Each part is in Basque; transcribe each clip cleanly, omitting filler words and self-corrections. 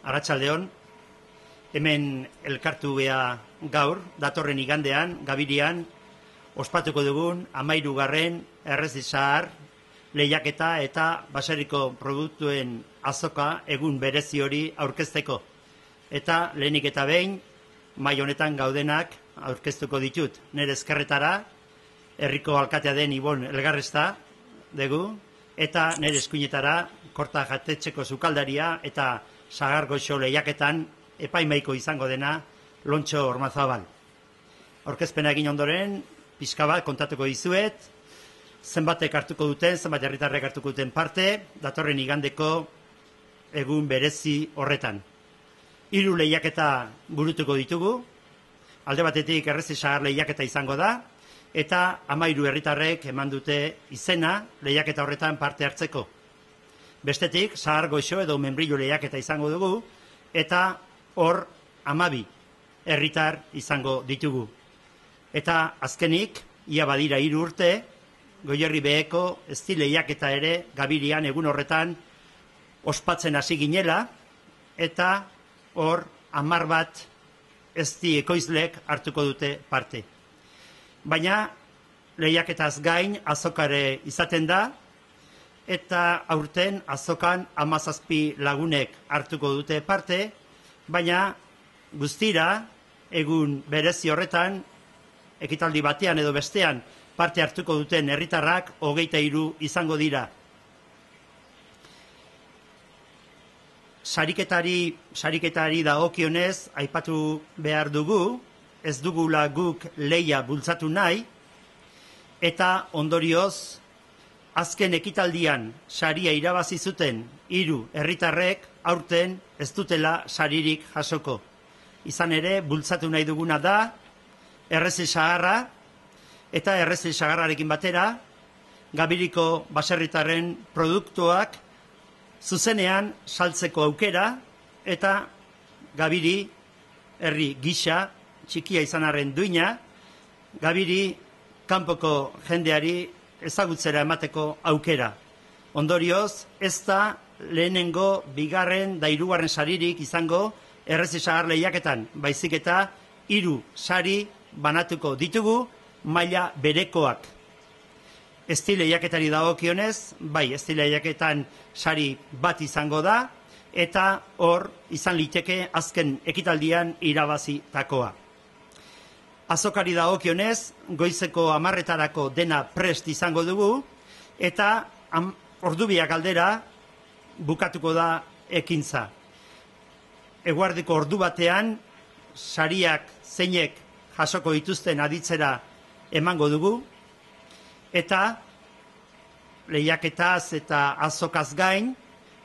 Arratsaldeon, hemen elkartu gea gaur, datorren igandean, Gabirian, ospatuko dugun 13. Errezi Zahar lehiaketa eta baserriko produktuen azoka egun berezi hori aurkezteko. Eta lehenik eta behin, mahai honetan gaudenak aurkeztuko ditut. Nire eskerretara, herriko alkatea den Ibon Elgarrezta dugu, eta nire eskuinetara Korta Jatetxeko sukaldaria eta Sagar Goxo lehiaketan epaimaiko izango dena Lontxo Ormazabal. Aurkezpena egin ondoren, pixka bat kontatuko dizuet, zenbatek hartuko duten, zenbat herritarrek hartuko duten parte, datorren igandeko egun berezi horretan. 3 lehiaketa burutuko ditugu, alde batetik Errezi Zahar lehiaketa izango da, eta 13 herritarrek eman dute izena lehiaketa horretan parte hartzeko. Bestetik, Sagar Goxo edo Membrillo lehiaketa izango dugu, eta hor 12 herritar izango ditugu. Eta azkenik, ia badira 3 urte, Goierri beheko ezti lehiaketa ere Gabirian egun horretan ospatzen hasi ginela, eta hor 10 bat ezti ekoizlek hartuko dute parte. Baina lehiaketaz gain azokare izaten da, eta aurten azokan 17 lagunek hartuko dute parte, baina guztira egun berezi horretan, ekitaldi batean edo bestean parte hartuko duten herritarrak 23 izango dira. Sariketari dagokionez aipatu behar dugu, ez dugula guk lehia bultzatu nahi, eta ondorioz, azken ekitaldian saria irabazi zuten 3 herritarrek aurten ez dutela saririk jasoko. Izan ere, bultzatu nahi duguna da, Errezi Zaharra, eta Errezi Zaharrarekin batera, Gabiriko baserritarren produktuak zuzenean saltzeko aukera, eta Gabiri, herri gisa, txikia izan arren duina, Gabiri kanpoko jendeari ezagutzera emateko aukera. Ondorioz, ez da lehenengo, bigarren da 3. saririk izango Errezi Zahar lehiaketan, baizik eta 3 sari banatuko ditugu maila berekoak. Ezti lehiaketari dagokionez, bai, ezti lehiaketan sari bat izango da, eta hor izan liteke azken ekitaldian irabazitakoa. Azokari dagokionez, goizeko 10etarako dena prest izango dugu, eta ordubiak aldera bukatuko da ekintza. Eguardiko ordu batean, sariak zeinek jasoko dituzten aditzera emango dugu, eta lehiaketaz eta azokaz gain,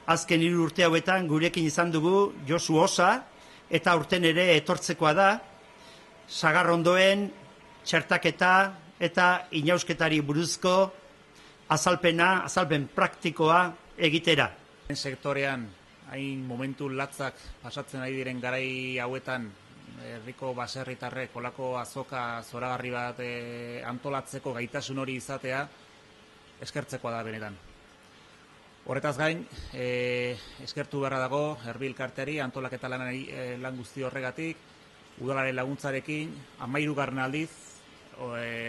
azken 3 urte hauetan gurekin izan dugu Josu Osa, eta urten ere etortzekoa da, sagarrondoen txertaketa eta inausketari buruzko azalpen praktikoa egitera. Sektorean, hain momentu latzak pasatzen ari diren garai hauetan, herriko baserritarrek olako azoka zoragarri bat antolatzeko gaitasun hori izatea eskertzekoa da benetan. Horretaz gain, eskertu beharra dago Herbi Elkarteari antolaketa lan guzti horregatik, udalaren laguntzarekin 13. aldiz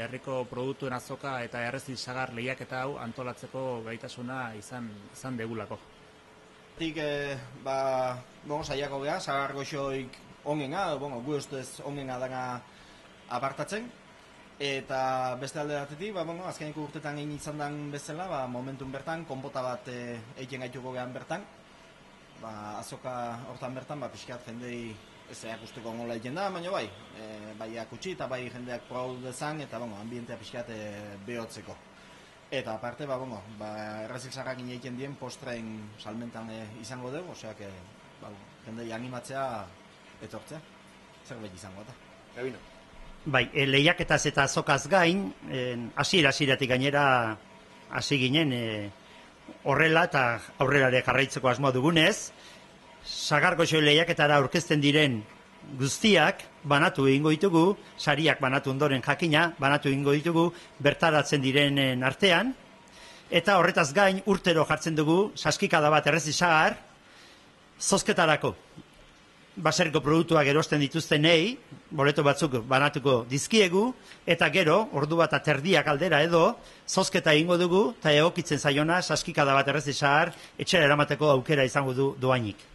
herriko produktuen azoka eta Errezi Zahar lehiaketa hau antolatzeko gaitasuna izan degulako. Saiako geha, Sagar Goxoik ongena, gu ustez ongena dana apartatzen, eta beste alde batetik, azkeneko urtetan egin izan den bezala, momentun bertan, konpota bat egiten gaituko gehan bertan, azoka hortan bertan, pixkat jendei ez erakusteko nola egiten da, baina bai akutsi eta bai jendeak produ dezan, eta ambientea pixkat behotzeko. Eta aparte, Errezi Zaharrak egiten dien postren salmentan izango dugu, oseak jendei animatzea etortzea, zerbait izango eta. Gabino. Bai, lehiaketaz eta azokaz gain, hasieratik gainera hasi ginen horrela eta aurrelare jarraitzeko asmoa dugunez, Sagar Goxo lehiaketara aurkezten diren guztiak banatu egingo ditugu, sariak banatu ondoren jakina, banatu egingo ditugu bertaratzen direnen artean, eta horretaz gain urtero jartzen dugu saskikada bat Errezi Zahar zozketarako. baserriko produktuak erosten dituztenei, boleto batzuk banatuko dizkiegu, eta gero, ordu bat aterdiak aldera edo, zozketa egingo dugu, eta egokitzen zaiona, saskikada bat errez izar, etxera eramateko aukera izango du doainik.